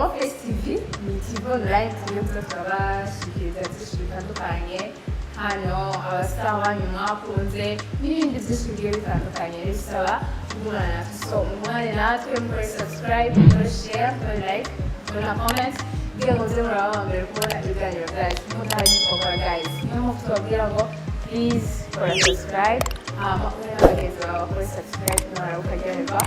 Jama TV ni TV online tugiye turabashikiriza byinshi bitandukanye hano abastar wanyu mwakunze n'ibindi byinshi bigiye bitandukanye bisaba kugurana so umwanya natwe muri subscribe muri share muri like muri comment kugira ngo muze muraba mbere kubona ibiganiro byacu mutari gukora guys niyo mpamvu tubabwira ngo please kora subscribe makumyabiri n'abagenzi bawe bakore subscribe n'abara ukaryoherwa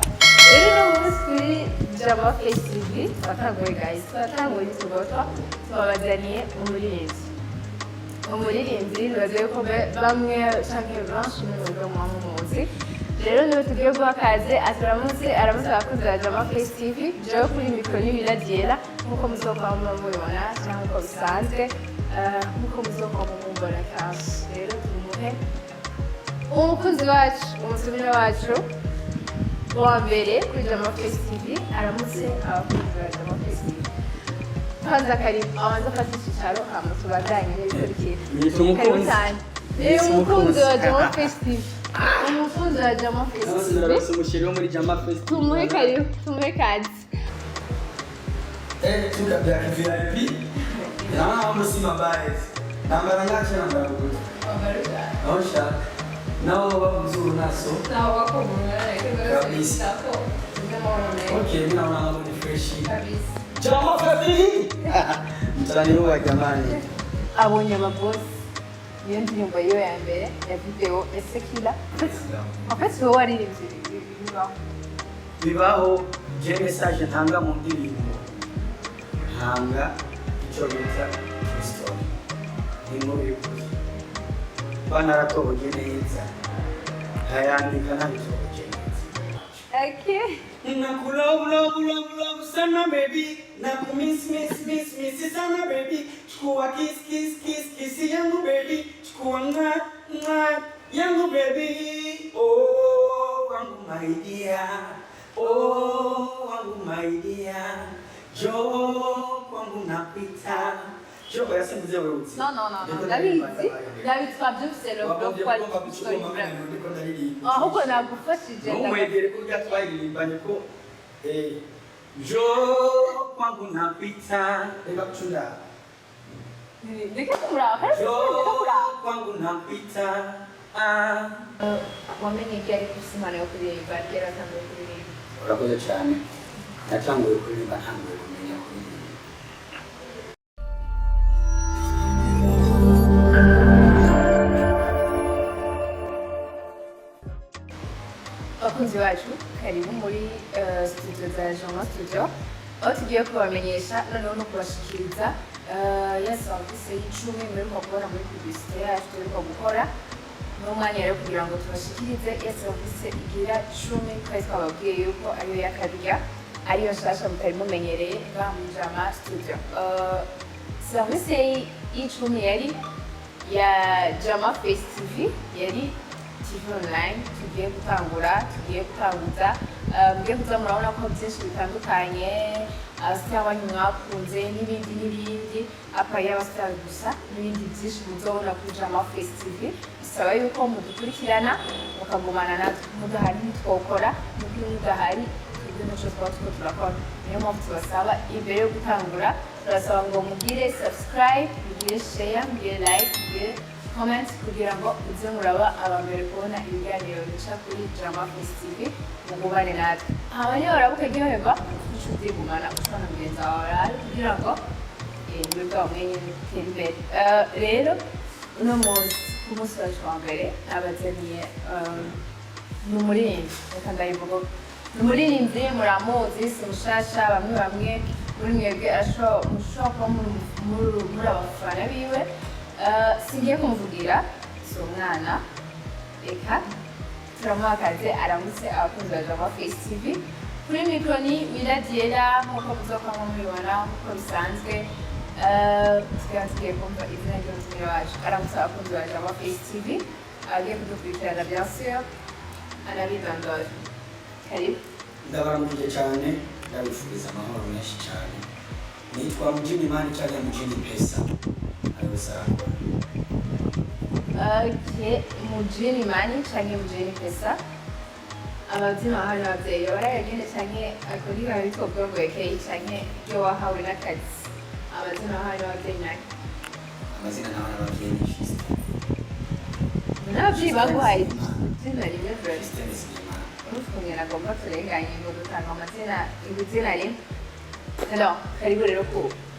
rero no munsi kuri Jama TV twatanguye guys twatanguye tugotwa twabazaniye umuririmbyi bibaze ko bamwe canke benshi mwebwe mwamuzi rero niwe tugiye guha akaze aramuze abakozi ba Jama TV jewe kuri mikoro n'ibiragera nk'uko muzokwama mubibona cyangwa uko bisanzwe nk'uko muzokwama mubibona kandi rero tumuhe umukunzi wacu umusubire wacu wa mbere kuri Jama TV aramutse abakunzi ba Jama TV kwanza karibu awanza afata icyicaro tubandanye n'ibikurikira karibu cyane rero umukunzi wa Jama TV umukunzi wa Jama TV umushyiri wo muri Jama TV tumuhe karibu tumuhe kazi tuka bya VIP na musima bae nambara ngache nambara uko osha nao babuzuru naso nao wako mwana kabisa okay mimi naona mambo ni fresh kabisa Jama TV mtani wa jamani abonye ababoss iyo ndirimbo yo ya mbere ya video esekila afite wowe waririmbye bibaho je message ntanga mu ndirimbo ntanga icyo bita story inkuru y'ukuri banaratoboye neza hayandika nabitoboye neza okay Nakula sana baby, nakumiss sana baby, chukua kiss yangu baby, chukua nga yangu baby, oh wangu my dear, oh wangu my dear, jo wangu napita. Jo ya simbuze wewe uti. No. David twabyumvise rero kwa story brand. Ahubwo nagufashije ndamwegere kurya twayirimbanye ko jo kwangu napita eba kuchunda. Ndeke kumuraba. Jo kwangu napita. Wamenye cyari kusimana yo kuririmba kera tangiye kuririmba. Urakoze cyane. Natanguye kuririmba ntanguye kumenya kuririmba. Abakunzi bacu karibu muri studio za Jama Studio aho tugiye kubamenyesha noneho no kubashikiriza ya service y'icumi muri kubona muri publicité yacu turiko gukora n'umwanya rero kugira ngo tubashikirize ya service igira 10 twari twababwiye yuko ariyo y'akarya ariyo nshasha mutari mumenyereye ba mu Jama Studio service y'icumi yari ya Jama TV yari TV online tugiye gutanguza mugiye kuza murabona ko byinshi bitandukanye abastar banyu mwakunze n'ibindi apa y'abastar gusa n'ibindi byinshi muzobona kuri Jama TV bisaba yuko mudukurikirana mukagumana natwe mudahari ntitwokora mudahari ibyo nicyo twaba turakora niyo mpamvu tubasaba imbere yo gutangura turasaba ngo mugire subscribe mugire share mugire like mugire comment kugira ngo uze muraba abambere kubona ibiganiro bica kuri Jama TV mugubane natwe abanye barabuka ryoherwa inshuti gumana ushobora mugenzi wawe kugira ngo mwebwe bamwenye mutere imbere rero uno munsi ku munsi wacu wa mbere abazaniye ni umuririmbyi reka ndayivuga ni umuririmbyi muramuzi si mushasha bamwe muri mwebwe mushobora kuba muri abafana biwe singiye kumuvugira si umwana reka turamuha akazi aramutse abakunzi ba Jama TV kuri mikoro ni wiragera nk'uko muzokwama mubibona nk'uko bisanzwe tugiye kumva izina ry'umutumire wacu aramutse abakunzi ba Jama TV agiye kudukurikirana bien sûr anabidondora karibu ndabaramukije cyane ndabifuriza amahoro menshi cyane nitwa Mjini-Money cyangwa Mjini-Pesa Okay, Mjini-Money cyangwa Mjini-Pesa abazima bahawe n'ababyeyi barayagenda canke akuriga bitwa bwongwekeye canke iyo wahawe n'akazi abazima bahawe n'ababyeyi nayo amazina nawe n'ababyeyi ni Fiston n'ababyeyi baguhaye izina rimwe Fiston Sinimana urufunye nagomba turenganye ngo dutanga amazina izina rimwe alors karibu rero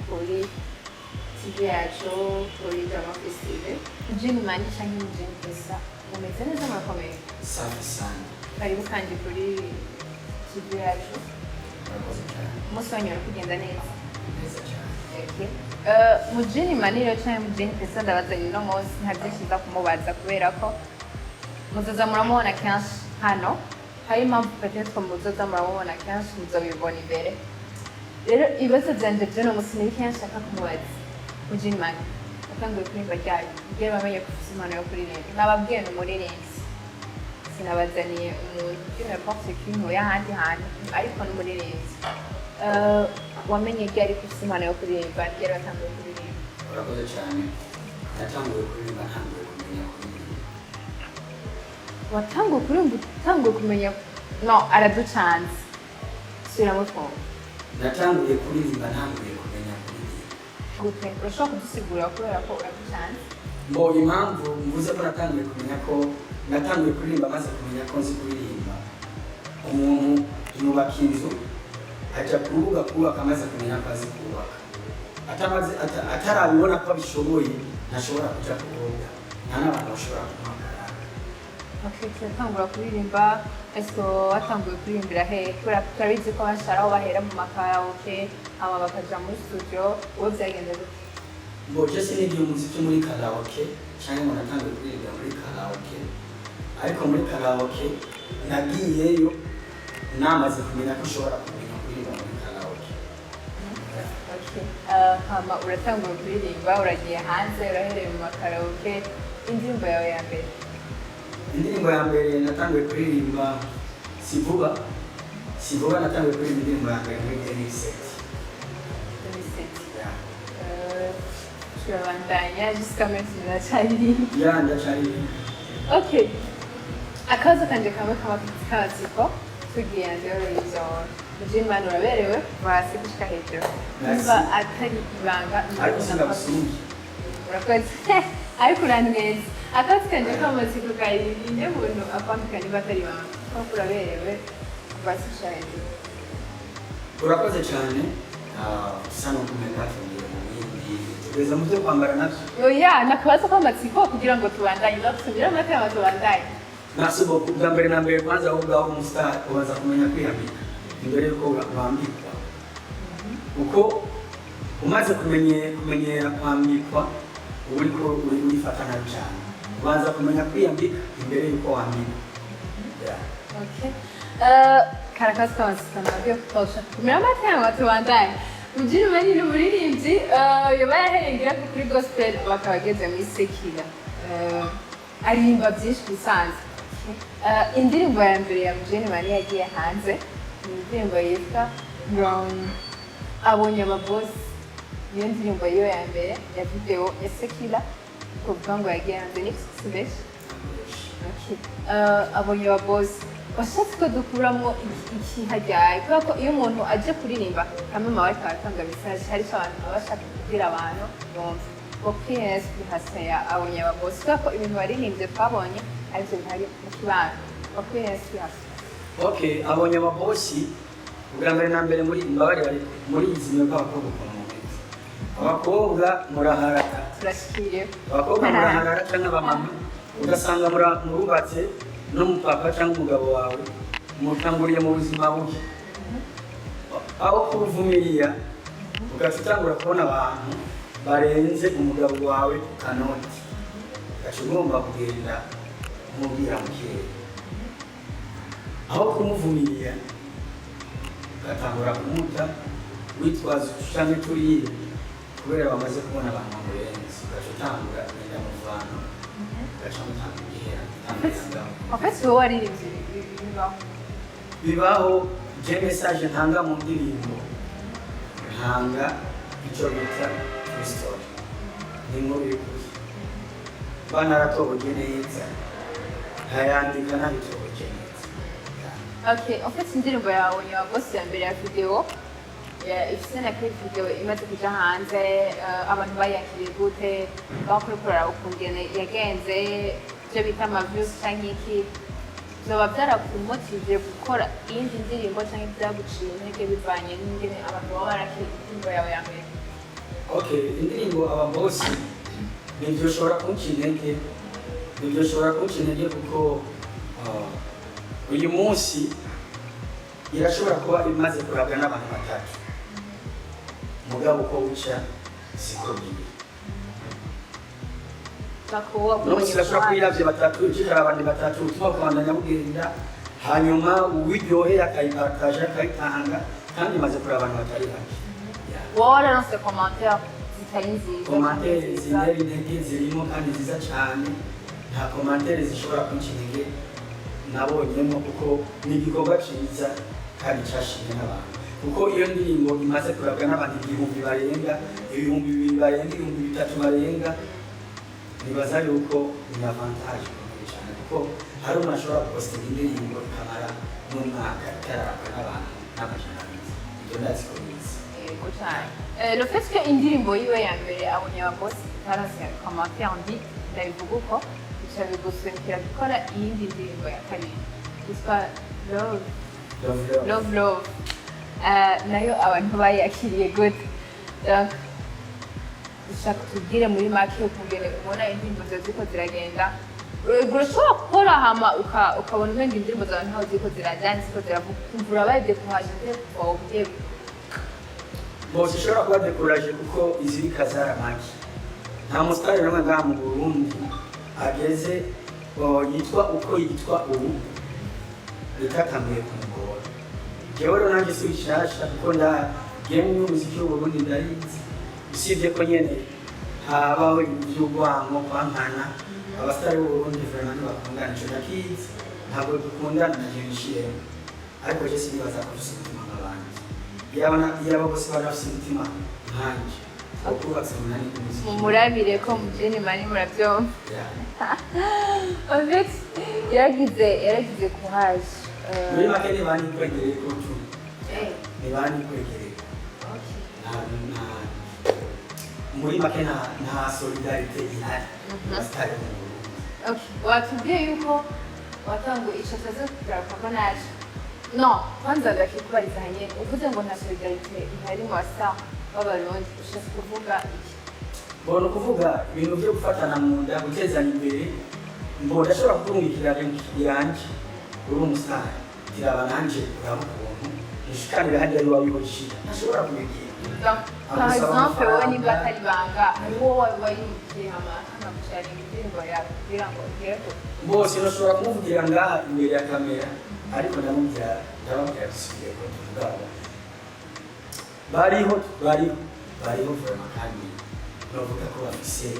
kuri TV yacu kuri Jama Festival Mjini-Money canke Mjini-Pesa umeze neza murakomeye safi sana karibu kandi kuri TV yacu murakoze cyane umunsi wanyu uri kugenda neza neza cyane Mjini-Money rero canke Mjini-Pesa ndabazanye uno munsi nta byinshi nza kumubaza kubera ko muzoza muramubona kenshi hano hari impamvu peut-être muzoza muramubona kenshi muzobibona imbere rero ibibazo vyanje vy'uno munsi ni bikeya nshaka kumubaza Mjini-Money yatanguye kuririmba ryari kugira bamenye ko ufise impano yo kuririmba nababwiye ni umuririmbyi sinabazaniye umuntu qui n'importe qui ntuye ahandi hantu ariko ni umuririmbyi wamenye ryari ko ufise impano yo kuririmba ryari watanguye kuririmba urakoze cyane natanguye kuririmba ntanguye kumenya kuririmba watanguye kuririmba utanguye kumenya no araducanze subiramo twumva natanguye kuririmba ntanguye kumenya kuririmba gute urashobora kudusigurira kubera ko uraducanze mbo impamvu mvuze ko natanguye kumenya ko natanguye kuririmba maze kumenya ko nzi kuririmba umuntu yubaka inzu ajya ku rubuga kubaka amaze kumenya ko azi kubaka atarabibona ko abishoboye ntashobora kujya ku rubuga nta n'abantu bashobora kumuhagarara turatangura kuririmba ese watanguye kuririmbira hehe kubera ko turabizi ko bashara aho bahera mu makaraoke hama bakaja muri studio wowe byagenze gute ngo je sinigiye umuziki muri karaoke cyangwa ngo natanguye kuririmba muri karaoke ariko muri karaoke nagiyeyo namaze kumenya ko ushobora kumenya kuririmba muri karaoke hama uratanguye kuririmba uragiye hanze urahereye mu makaraoke indirimbo yawe ya mbere indirimbo ya mbere natanguye kuririmba sivuba natanguye kuririmba indirimbo ya mbere muri 2007 turabandanya jusqu'à maintenant ndacaririmba ya ndacaririmba okay akabazo kanje kamwe k'amatsiko tugiye ndero ivyo Mjini-Money uraberewe hasi gushika hejuru niba atari ibanga ariko sindagusumye urakoze ariko uranweza akazi kanje k'amatsiko karirimba umuntu akwambika niba atari ibanga kuko uraberewe hasi gushika hejuru urakoze cyane usa n'ukumenya tugiye mu bindi tugeza mu byo kwambara nabyo oya nakabazo k'amatsiko kugira ngo tubandanye ndasubira amateka tubandanye nasubo bwa mbere na mbere kwanza aho ngaho umustar ubanza kumenya kwiyambika imbere yuko wambikwa kuko umaze kumenyera kwambikwa uba uriko urifata nabi cyane ubanza kumenya kwiyambika imbere yuko wambikwa karakazi k'amatsiko nabyo kutosha kumira amateka tubandanye Mjini-Money ni umuririmbyi yoba yaherengera kuri gospel bakaba ageze muri sekira aririmba byinshi bisanzwe indirimbo ya mbere ya Mjini-Money yagiye hanze ni indirimbo yitwa abonye ababosi niyo ndirimbo yiwe ya mbere ya video ya sekira kuvuga ngo yagiye hanze ni kusibeshi abonye ababosi washatse ko dukuramo iki hajyaye kubera ko iyo umuntu aje kuririmba kamwe mu bariko baratanga message hari icyo abantu baba bashaka kubwira abantu bumva ngo PS bihasaya abonye ababosi kubera ko ibintu baririmbye twabonye arivyo bihari mu kibano ngo PS bihasaya okay abonye ababosi ubwa mbere na mbere muri imbabare muri izina bw'abakobwa ukuntu mubitse abakobwa muraharaka turashikiye abakobwa muraharaka n'abamama ugasanga murubatse n'umupapa cyangwa umugabo wawe mutanguriye mu buzima bubi aho kubuvumiriya ugaca utangura kubona abantu barenze umugabo wawe ku kanoti ugaca ugomba kugenda umubwira mu kirere aho kumuvumiriya ugatangura kumuta witwaza udushami turiye kubera bamaze kubona abantu bamurenze ugaca utangura kugenda mu vantu ugaca mutanga igihera wakati wowe waririmbye bibaho je message ntanga mu ndirimbo ntanga icyo bita story ni nkuru y'ukuri banaratoboye neza ntayandika ntabitoboye neza Okay, en fait indirimbo yawe ni wagosi ya mbere ya video ifise na clip video imaze kuja hanze abantu bayakiriye gute bakuri kurara ukungene yagenze ivyo bita ama views canke iki zoba vyarakumotive gukora iyindi ndirimbo canke vyaguciye intege bivanye n'ingene abantu baba barakiriye indirimbo yawe ya mbere? Okay, indirimbo ababosi nivyo ushobora kunca intege kuko uyu munsi irashobora kuba imaze kurabwa n'abantu batatu mugabo uko uca siko biri n'umunsi irashobora kuba iravye batatu icikara abandi batatu utuma kubandanya bugenda hanyuma uwiryoheye akayipartaje akayitanga kandi imaze kuraba abantu batari hake. Wowe wararonse commentaire zitari nziza? Commentaire zintera intege zirimo kandi nziza cane, nta commentaire zishobora kunca intege nabonyemo kuko ni igikorwa ciza kandi cashimwe n'abantu kuko iyo ndirimbo imaze kurabwa n'abantu ibihumbi barenga, ibihumbi bibiri barenga, ibihumbi bitatu barenga, nibaza yuko ni avantage cyane kuko hari umuntu ashobora gupostinga indirimbo ikamara n'umwaka itararabwa n'abantu n'amajana abiri. Ibyo ndazi ko bizi. Yego cyane. Le fait que indirimbo yiwe ya mbere abonye ababosi itaronse commentaire mbi ndabivuga uko bigusunikira gukora iyindi ndirimbo ya kabiri yitwa Love. Nayo abantu bayakiriye gute? Donc ushaka tubwire muri make ukungene ubona indirimbo zawe ziko ziragenda, urashobora gukora hama ukabona umenga indirimbo zawe ntaho ziko zirajyana ziko ziravuga ukumva urabaye kuhageze kuva ugiye bose ishobora kuba dekuraje kuko izirika zaramaki nta musitari n'umwe ngaha mu Burundi ageze yitwa uko yitwa ubu bitakambiye kumugora. Jewe rero nanjye si bishasha kuko game y'umuziki w'Uburundi ndayizi, usibye ko nyene habaho ivy'urwango kwankana abasitari b'Uburundi vraiment ntibakundana ico ndakizi, ntabwo dukundana na jewe nshiremo, ariko je sinibaza ko dufise umutima nk'abandi, yaba bose bari bafise umutima nkanje ukubatse umunani k'umuziki. Mumurabire ko Mjini-Money muravyumva. En fait yaragize courage. Muri make ni bani kwegereye ko tu. Ni bani kwegereye. Muri make nta solidarite ihari. Basitari mu Burundi. Okay, watubwiye yuko watanguye ico tazo kugaruka ko naje. No, kwanza ndakikubarizanye uvuze ngo nta solidarite ihari mu basa b'Abarundi ushaka kuvuga iki? Mbona kuvuga ibintu byo gufatana mu nda gutezanya imbere, mbona ashobora kurungikira yanje uri umusitari tiraba nanje uraba ukuntu nishikanira handi ari wabihoje ntashobora kubigira. Par exemple wowe niba atari banga wowe wayinjiye hama akamusharinga indirimbo yawe kugira ngo ugere ko bose nashobora kumuvugira ngaha imbere ya kamera, ariko ndamubwira bisubiye ko tuvugana bariho vraiment kandi novuga ko bafise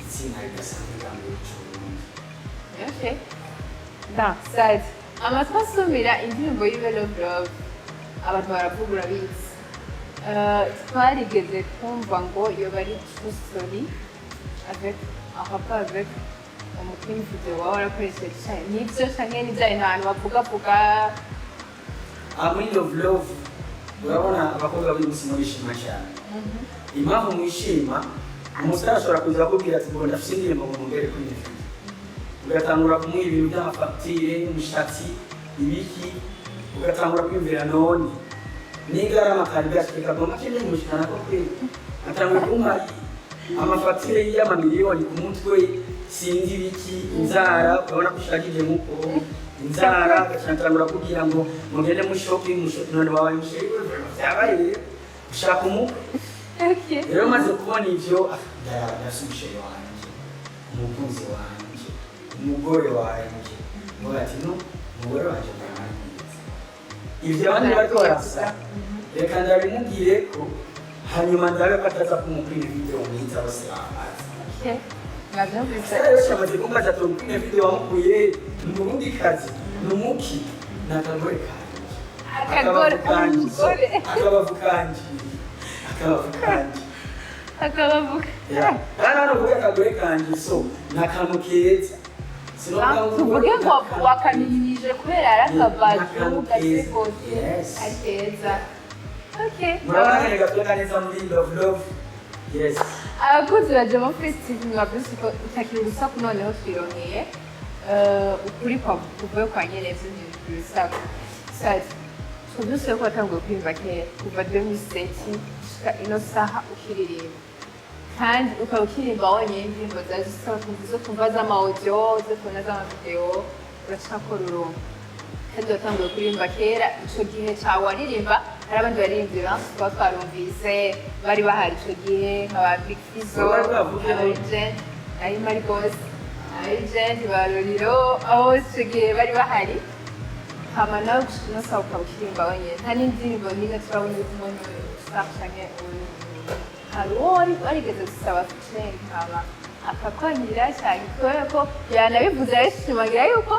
izina ridasanzwe kandi ry'Uburundi. Okay. Da, sad. Amatwi asumira indirimbo yiwe Love abantu baravuga urabizi. Twarigeze kumva ngo yoba ari true story avec un rapport avec umukinnyi video wawe warakoresheje cyane nibyo canke n'ibyo abantu bavuga muri Love urabona abakobwa b'umusimo bishima cyane. Impamvu mwishima umusitari ashobora kuza akubwira ati ngo ndafise indirimbo ngo mbere kuri video, ugatangura kumuha ibintu by'amafagitire umushatsi ibiki, ugatangura kwiyumvira none n'igarama kandi gashika ngo makene mushikana ko kwe atangura kumpa amafagitire y'amamiliyoni ku mutwe sinzi ibiki, inzara urabona ko ushakije muko inzara gatangura kugira ngo mugende muri shopping none babaye musheri byabaye ushaka umukwe. Rero maze kubona ivyo ndasubishe wanje umukunzi wanje umugore wanje ngo ati no umugore wanje ndarangiza ivyo abandi bariko barasa reka ndabimubwire ko hanyuma ndabe ko ataza kumupima video mwiza bose babazi. Rero cyamaze kumbaza ati umupime video wamukuye mu Burundi kazi numuki nakagore kanje akabavu kanje akabavuga hano vuga akagore kanje so nakantu keza tuvuge ngo wakaminyije kubera arakabaju gasekote ari keza. Okay. Murabona gatoka neza muri love. Yes. Abakozi ba Jama Festival mwabyuse ko utakiri urusaku noneho twirongeye ukuri kuvuye kwa nyereza urusaku. Sasa tubyuse ko watanguye kwimva kera kuva 2007 ino saha ukiririmba kandi ukaba ukiririmba wonyine indirimbo zazisaba zo kumva z'amaudio zo kubona z'amavideo urashakora urumva kandi watanguye kuririmba kera ico gihe cawe waririmba hari abandi baririmbyi benshi tuba twarumvise bari bahari ico gihe nk'aba Big Fizzo, ariko Agent baroriro abo ico gihe bari bahari hama nawe no sawa ukaba ukiririmba wonyine nta n'indirimbo nyine turabona umuntu usakanye hari uwo warigeze gusaba featuring hama akakwanyira cyane kubera ko yanabivuze arishimagira yuko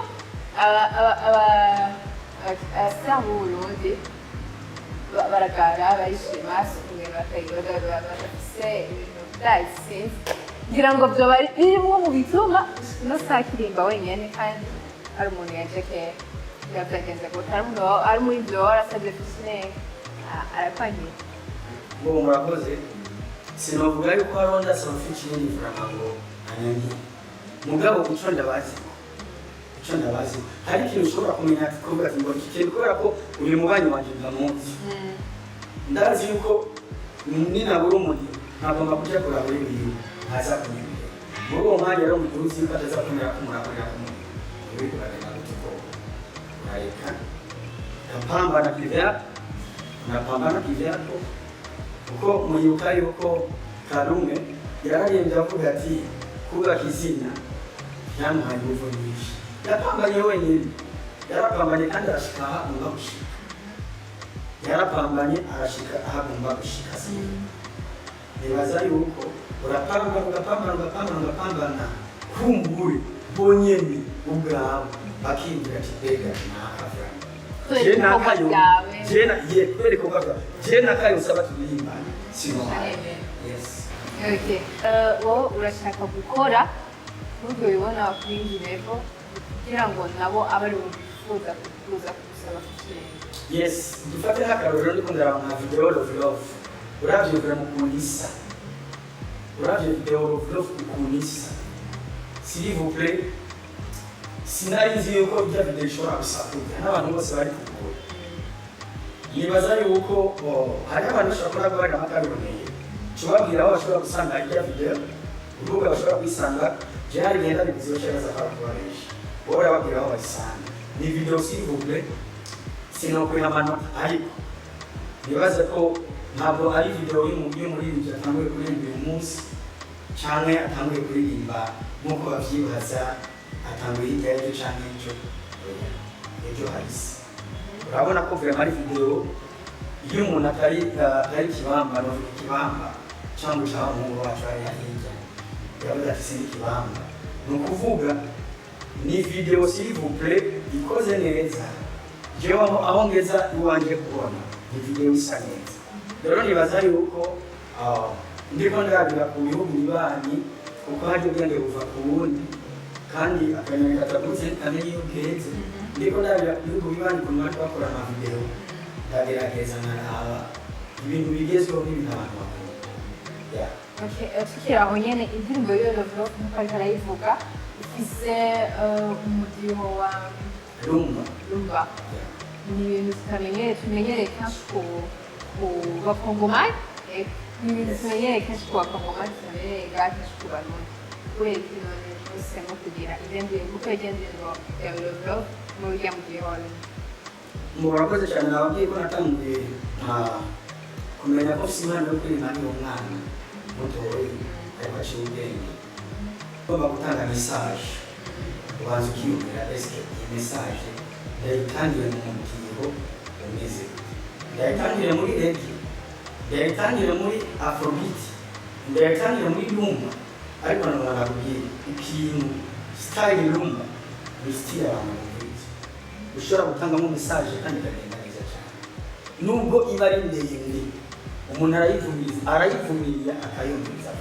abasitari b'u Burundi baragara barishima bafise ibintu byayisinze ngira ngo byoba birimwo mu bituma no saa kirimba wenyine kandi hari umuntu yaje kera byagenze gute ari muri ibyo warasabye featuring arakwanyira ngo murakoze sinovuga yuko haronda some featuring vuga ngo anyanyi mugabo ico ndabazi hari ikintu ushobora kumenya kuvuga ati ngo iki kintu kubera ko uri mubanyi wanje ndamuzi ndazi yuko ninabura umuriro ntagomba kuja kurabura ibintu ntaza kunyibira muri uwo mwanya rero mutuzi ko ataza kumera kumurakurira kumuriro uri kuragenda gutuko urayeka napambana kivyako kuko mwibuka yuko Karume yararembye avuga ati kubaka izina byamuhaye ingufu nyinshi yapambanye wenyine yarapambanye kandi arashika aho agomba gushika nibaza yuko urapambana kumbure bonyene ubwawe bakindira ati mbega jena kayo usaba tubirimbane sino yes. Okay. Wowe urashaka gukora n'ubwo bibona wakwinjireho kugira ngo nabo abari bifuza kuza gusaba featuring. Yes, dufate nk'akarorero ndiko ndaraba nka video love uravye vura mukunisa video love mukunisa s'il vous plaît sinarizi yuko bya video ishobora gusakuza n'abantu bose bari kugura nibaza yuko hari abantu bashobora kuba bari amakarorero tubabwira aho bashobora gusanga iyo video urubuga bashobora kwisanga byari genda bizizoshaka kubarisha wowe urababwira aho bayisanga ni video s'il vous plaît sinokwiha amanota ariko nibaza ko ntabwo ari video y'umuririmbyi atanguye kuririmba uyu munsi canke atanguye kuririmba nk'uko bavyibaza atanguye hirya y'ejo canke ejo hahise urabona ko vraiment ari video iyo umuntu atari kibamba cyangwa cyangwa umuhungu wacu ari hirya yavuga ati sindi kibamba ni ukuvuga ni video s'il vous plaît ikoze neza jewe aho ngeza iwanje kubona ni video isa neza rero nibaza yuko ndiko ndabira ku bihugu bibanyi kuko haje ubwenge buva ku wundi kandi akanyoni katagutse kamenye iyo keze ndiko ndabira ku bihugu bibanyi ku mwaka bakora ama video ndagerageza nkaraba ibintu bigezweho n'ibintu abantu bakora. Okay, tukiri aho nyene indirimbo yo Love nk'uko ariko arayivuga ifise umudiho wa Lumba. Ni ibintu tumenyereye kenshi ku bakongomani ni ibintu tumenyereye kenshi ku bakongomani tumenyereye kenshi ku barundi kubera ikintu tuhisemo kugira igendere kuko igendere ya Love mu buryo mugihe wari murakoze cyane nababwiye ko natangiye kumenya ko simana yo kuririmba ni umwana mutoyi ariko aciye ubwenge ugomba gutanga message ubanza ukiyumvira eske iyi message ndayitangire mu mutiho umeze ndayitangire muri reggae ndayitangire muri afrobeat ndayitangire muri rumba ariko nanakubwira ikintu style rumba ni style abantu ushobora gutangamo message kandi ikagenda neza cyane nubwo iba ari ndende umuntu arayivumiriza akayumviriza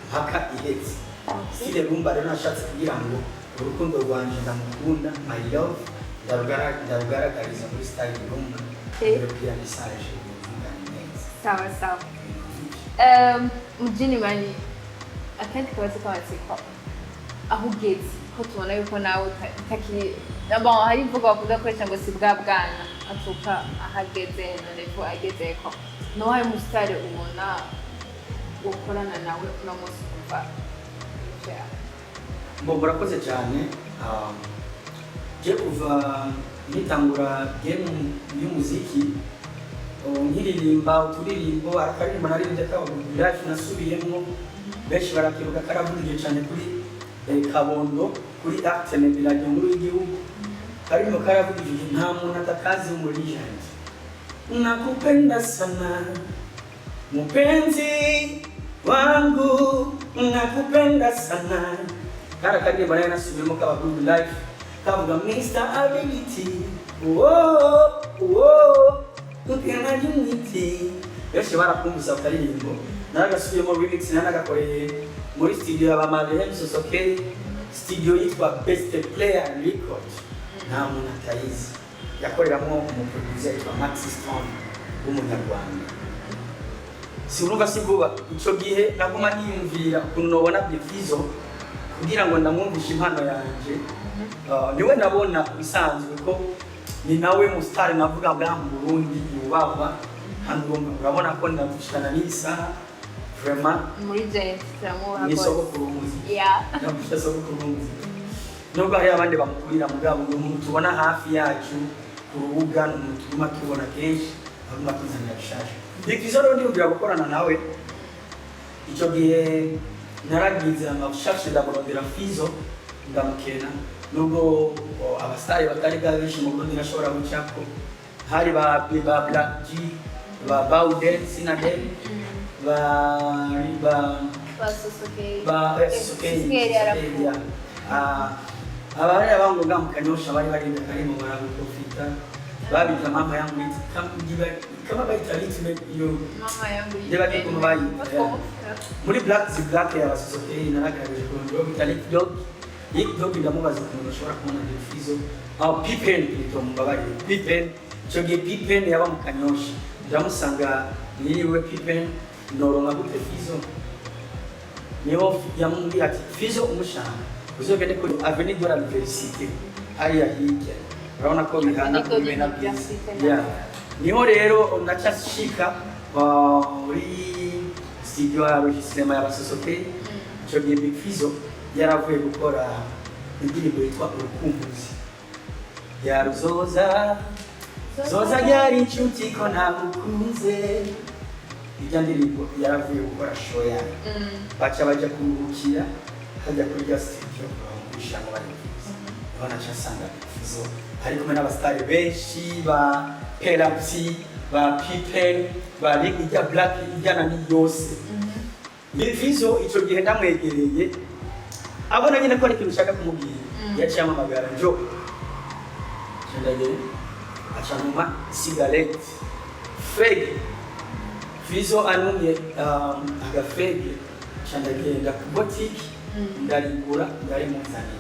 mpaka ihetse style rumba rero nashatse kugira ngo urukundo rwanje ndamukunda my love ndarugaragariza muri style rumba kugira message sawa sawa. Mjini-Money akandi kabazo k'amatsiko aho ugeze ko tubona yuko nawe utakiri hari imvugo bavuga koresha ngo si bwa bwana atuka ahageze noneho agezeko nawe musitari ubona ukorana nawe uno munsi kumva mbo murakoze cyane je kuva nitangura game y'umuziki nkiririmba uturirimbo akaririmbo naririmbye kabagurira nasubiyemo benshi barakiruka karavugije cyane kuri Kabondo kuri acte radio nkuru y'igihugu karimo karavugije nta muntu atakazi muri janje nakupenda sana mpenzi wangu nakupenda sana karakadirimbo nayo nasubiyemo kabagurira live kavuga Mr. Ability tukena unity benshi barakumbuza karirimbo naragasubiyemo remix nanagakoreye muri studio ya Bamade Sosoke studio yitwa Best Player Record nta muntu atayizi yakoreramo umuproducer yitwa Max Stone w'umunyarwanda sinuva sivuba ico gihe naguma niyumvira ukuntu nobona Big Fizzo kugira ngo ndamwumvishe impano yanje niwe nabona bisanzwe ko ni nawe musitari navuga bwa mu Burundi yubahwa hano urabona ko ndagushana n'isa vraiment muri je turamuha ni soko kurumuzi nabusha soko kurumuzi nubwo hari abandi bamukurira mugabo umuntu tubona hafi yacu kurubuga n'umuntu tuma tubona kenshi aguma tuzanira bishaje Big Fizzo rero ndibwira gukorana nawe icyo gihe naragize amashashe ndamurondera Fizzo ndamukena nubwo abastari batari benshi mu Burundi nashobora gucako hari ba Black G ba Baudet Sinadel abari abangu gamukanyosha bari bari mu marabu profita babita mama yangu kama baita ritme yo mama yangu ndeba ko mubayi muri Black ya Sosoke naragaje ko ndo bitalik dog dog ndamubaza ukuntu ushobora kubona Big Fizzo Pippen bitomubabari Pippen cyogiye Pippen yaba mu Kanyosha ndamusanga niwe Pippen noronga gute Fizzo niho yamubwiye ati Fizzo umushaka uzogende kuri avenue de la Université hariya hirya urabona ko bihana kumena byiza niho rero ndacashika muri studio ya Cinema ya Sosoke cyogiye Big Fizzo yaravuye gukora indirimbo yitwa urukumbuzi ya ruzoza zoza yari inshuti ko nagukunze ijya ndirimbo yaravuye gukora show ya baca baja kuruhukira hajya kuri ya studio bishanga bari bana cyasanga Fizzo ari kumwe n'abastari benshi ba Pelapsi ba Pippen ba Ijya Black ijyana ni yose Big Fizzo icyo gihe ndamwegereye abona nyine ko ari ikintu ushaka kumubwira yaciye amamagara njo chendagere achanuma cigarette fake Fizzo anumye agafege chandagenda ku boutique ndarigura ndari muzani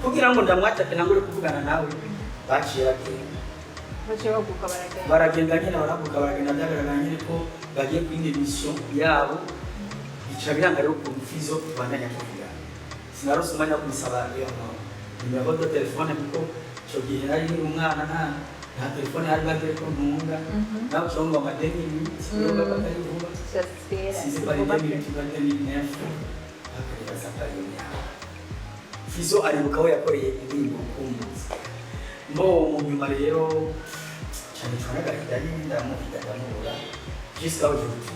kugira ngo ndamwatake nangure kuvugana nawe baciye baragenda nyine baravuga baragenda byagaragara nyine ko bagiye kwindi mission yabo bica biranga rero ku Fizzo bandanya kuvuga sinarose umwanya wo kumusaba iyo nimero de telefone kuko cyo gihe ari umwana nta telefone hari bagiye ko ntunga nawe cyangwa amadeni n'ibyo batari vuba size bari n'ibyo batari n'efu akaba sapari yawe Fizzo aribuka aho yakoreye indirimbo kumbuza mbo mu nyuma rero cyane cyane gahidari ndamubura jusqu'à aujourd'hui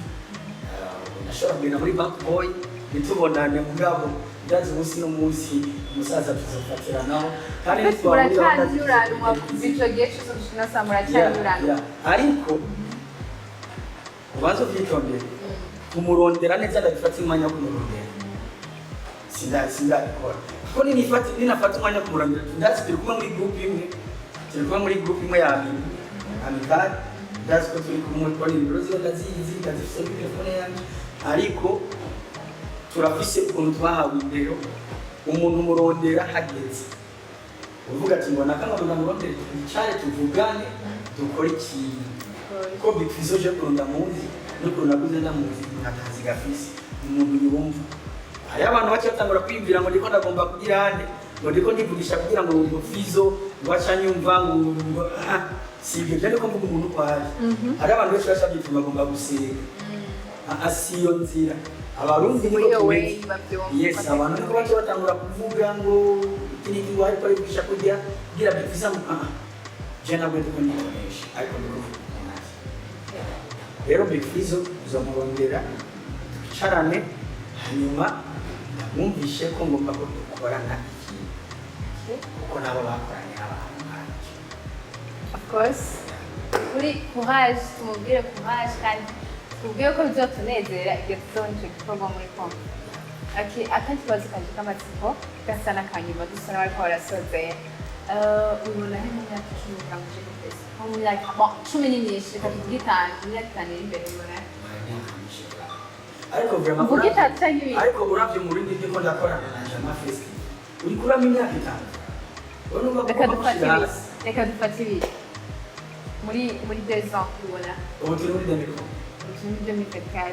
nashobora kugenda muri Bank Boy nitubonane mugabo ndazi umunsi n'umunsi umusaza tuzofatiranaho kandi muracyanyuranwa bico gihe cyose dushina saa muracyanyuranwa ariko ubanza byitondera kumurondera neza ndabifata umwanya wo kumurondera sindabikora kuko ninafata umwanya wo kumurondera ndazi turi kumwe muri group imwe ya amikali ndazi ko turi kumwe ko n'ibiro ziba ndazizi ndazifite kuri telefone yanjye ariko turafise ukuntu twahawe indero umuntu murondera hageze uvuga ati ngo nakanga ndamurondera twicare tuvugane dukora ikintu ko Big Fizzo je kurunda muzi nuko naguze ndamuzi natazi gafisi umuntu yumva hari abantu bake batangura kwibwira ngo ndiko ndagomba kugira hande ngo ndiko ndivugisha kugira ngo Big Fizzo bacanyumva ngo sibyo byari ko mvuga umuntu kwaje hari abantu benshi bashabyituma bagomba gusenga asiyo nzira abarundi niko tumeze yes abantu niko bake batangura kuvuga ngo ikindi ngo ariko kugisha kugira Big Fizzo je nabwo ndiko ndikoresha ariko ndiko rero Big Fizzo uzamurondera twicarane hanyuma ndamwumvishe ko ngomba ko dukorana ikintu kuko nabo bakoranye n'abantu nkanje of course kuri courage tumubwire courage kandi tubwire ko bizotunezera igihe tuzonje gukorwa muri kongo akandi kibazo kanje k'amatsiko gasa n'akanyuma dusa n'abariko barasozera ubona he mu myaka 10 kanguje guteza nko mu myaka 10 ni myinshi reka tuvuge 5 imyaka 5 iri imbere ubona ariko vraiment uvuge itatu canke ibiri ariko uravye mu rindi ndiko ndakorana na Jama Fest uri kurama imyaka 5 reka dufate ibiri muri 2 ans ubona ubu turi muri 2024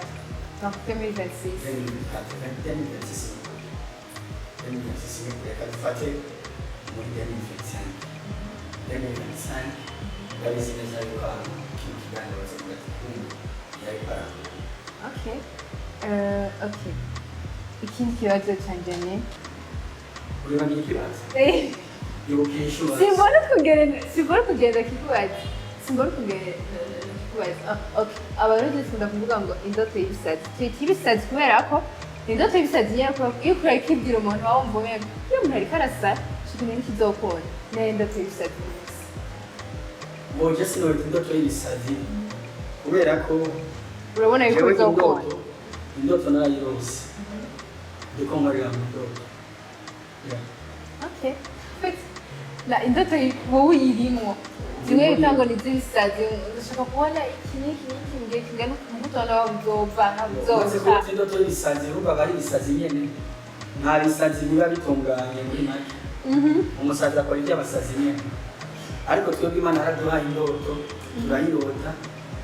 donc 2026 reka dufate muri 2025 ndabizi neza yuko ikiganiro bazavuga yabikora okay ikindi kibazo canje ni ureba n'ikibazo yubukishura simbona kugenda kikubaza okay abarundi tukunda kuvuga ngo indoto y'ibisazi twita ibisazi kubera ko indoto y'ibisazi nyine iyo ukora kibwira umuntu wumva umenya iyo umuntu ariko arasa ikintu n'ikizokora niyo indoto y'ibisazi Boje sinori indoto y'ibisazi kubera ko urabona yuko bizokora indoto narayirose ndiko nkorera mu ndoto okay la indoto wowe uyirimo zimwe bitango ni z'ibisazi ndashaka kubona iki ngiye kingana umutono wawe uzova nkabuzoza indoto y'ibisazi ruba bari ibisazi nyene nta bisazi biba bitunganye muri make umusazi akora iby'abasazi nyene ariko twebwe Imana yaraduhaye indoto turayirota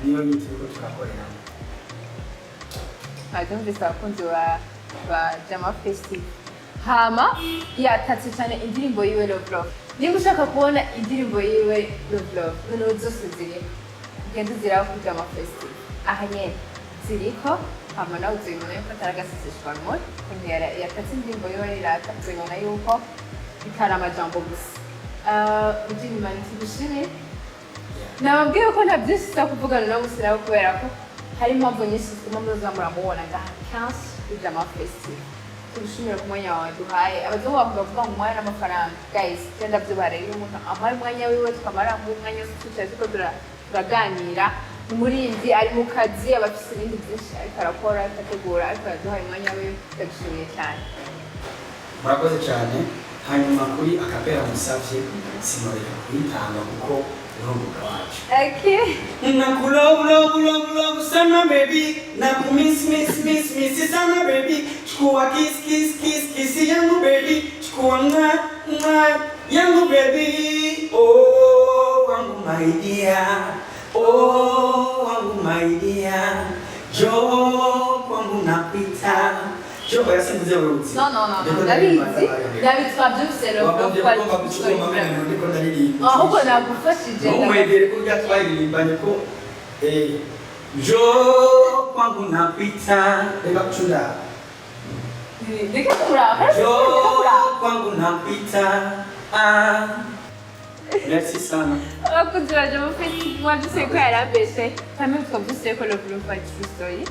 niyo nyiti uko tukakorera abyumvise abakunzi ba Jama Festival hama yatatse cyane indirimbo yiwe Love Love nimba ushaka kubona indirimbo yiwe Love Love noneho zose ziri ugenda uziraho kuri Jama Festival aha nyene ziriko hama nawe uzibona yuko atari agaseseshwamo ukuntu yatatse indirimbo yiwe rirata uzibona yuko bitari amajambo gusa Mjini-Money tugushimire nababwiye ko nta byinshi tuza kuvugana na musiraho kubera ko hari impamvu nyinshi zituma muramubona ngaha kenshi kuri Jama Festival tugushimire ku mwanya wawe duhaye abazungu bavuga ngo umwanya n'amafaranga guys genda byo bareba umuntu amara umwanya wiwe tukamara umwanya wose twicaye turiko turaganira umurinzi ari mu kazi abafise ibindi byinshi ariko arakora ategura ariko yaduhaye umwanya wiwe ndagushimiye cyane murakoze cyane hanyuma kuri akapera musavye sinoreka kuyitanga kuko urumbuka wacu Nakulove sana baby, nakumiss sana baby, chukua kiss yangu baby, chukua mwa yangu baby, oh wangu my dear, jo kwangu napita. cyo bayasimbuze urutsi no David twabyumvise rero ahubwo nagufashije umwegere ko byatwayirimbanye ko jo kwangu napita reka kucunda reka kuraba jo kwangu napita merci sana abakunzi ba Jama Festival mwabyuse ko yarambeshe hamwe twabyuse ko Love Love story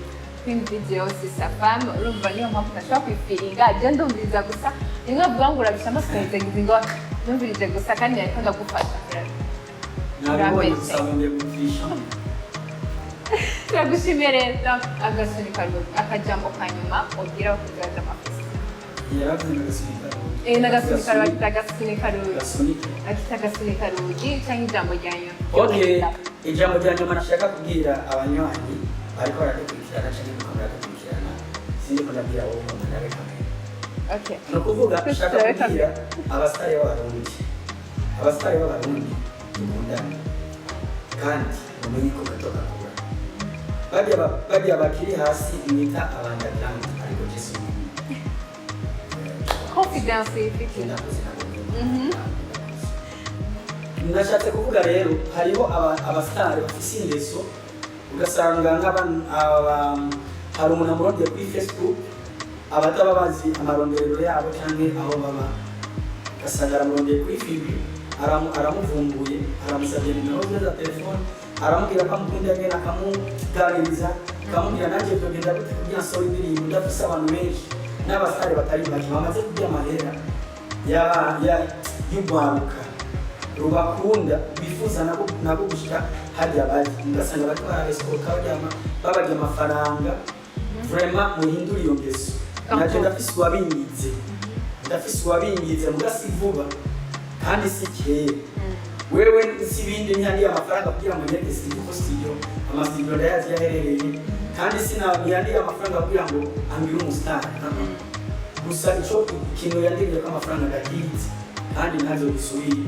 film video c'est sa femme urumva niyo mpamvu ntashobora kwifiringa agenda umviriza gusa rimwe avuga ngo urabisha amasikarize ngo numvirije gusa kandi ariko ndagufasha nabonye usabye gufisha turagushimiye rero agasunika akajambo kanyuma ubwira abakunzi ba Jama Festival n'agasunika rugi cyangwa ijambo rya nyuma ijambo rya nyuma nashaka kubwira abanywanyi ariko baradukurikirana cyangwa baradukurikirana sindi ko nabwira wowe umuntu nawe kamera Okay. ni ukuvuga ushaka kubwira abasitari b'abarundi dukundane kandi mumenye ko gato gakura bajya bakiri hasi mwita abandagirana ariko jesu Confidence ifite. Nashatse kuvuga rero hariho abasitari bafise ingeso ugasanga hari umuntu amurondeye kuri Facebook abataba bazi amarondero yabo cyangwa aho baba ugasanga aramurondeye kuri fibi aramuvumbuye aramusabye nimero ze za telefone aramubwira ko amukunda agenda akamuganiriza akamubwira nanjye tugenda gute kugira nsore indirimbo ndafise abantu benshi n'abasitari batari bake bamaze kurya amahera y'urwaruka rubakunda bifuza nabo gushika harya bari ugasanga bariko bararesikoka babarya amafaranga vraiment muhindura iyo ngeso nacyo ndafise uwabinyize mugasi vuba kandi si kera wewe si ibindi ntihandi amafaranga kugira ngo nyege studio amasidio ndayazi yaherereye kandi sinabiyandi amafaranga kugira ngo ambire umusitari gusa ico ikintu yandiye ko amafaranga ndakitse kandi ntazo bisubire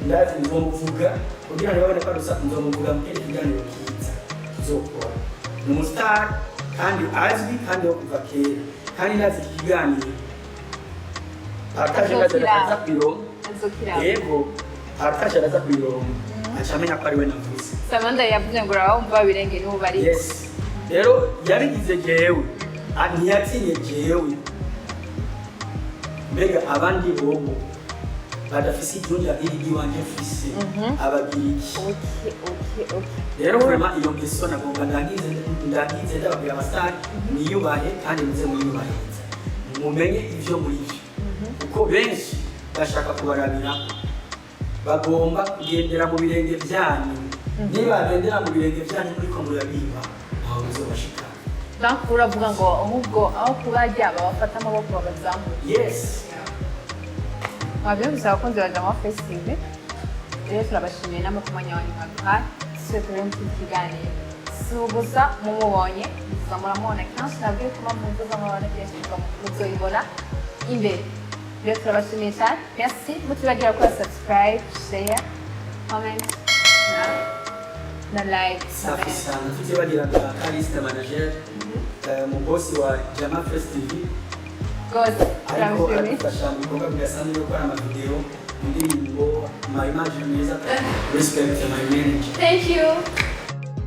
ndazi nzomuvuga kugira ngo babone ko nzomuvuga mu kindi kiganiro kiza tuzokora ni umusitari kandi azwi kandi yo kuva kera kandi nazi ikiganiro atashagaza kwiro yego atashagaza kwiro acamenya ko ari we navuze Samantha yavuze ngo urabumva birenge n'ubu bari. Yes rero yabigize jewe ntiyatinye jewe mbega abandi bobo badafise ibyunja iri wanje fise abagiriki Okay. rero vraiment iyo ngeso nagomba ndagize ndababwira abasitari niyubahe kandi muze muyubahiriza mumenye ivyo muri byo kuko benshi bashaka kubarabira bagomba kugendera mu birenge byanyu nibagendera mu birenge byanyu muriko murabiba aho bizobashika Donc uravuga ngo ahubwo aho kubajya babafata amaboko babazamura. yes Wabyumvise abakunzi ba Jama Festival. Rero turabashimiye namwe ku mwanya wanyu mwaduhaye. Turi mu kiganiro. Si gusa mumubonye gusa muramubona kenshi nabwiye ko muvuza mubona kenshi muzoyibona imbere. Rero turabashimiye cyane. Merci. Mutibagira gukora subscribe, share, comment na like. safi sana tutibagira Kalista manager mu boss wa Jama Festival God, ariko turamushimiye. adufasha mu bikorwa bidasanzwe byo gukora amavideo indirimbo ma image meza respect my manager Thank you.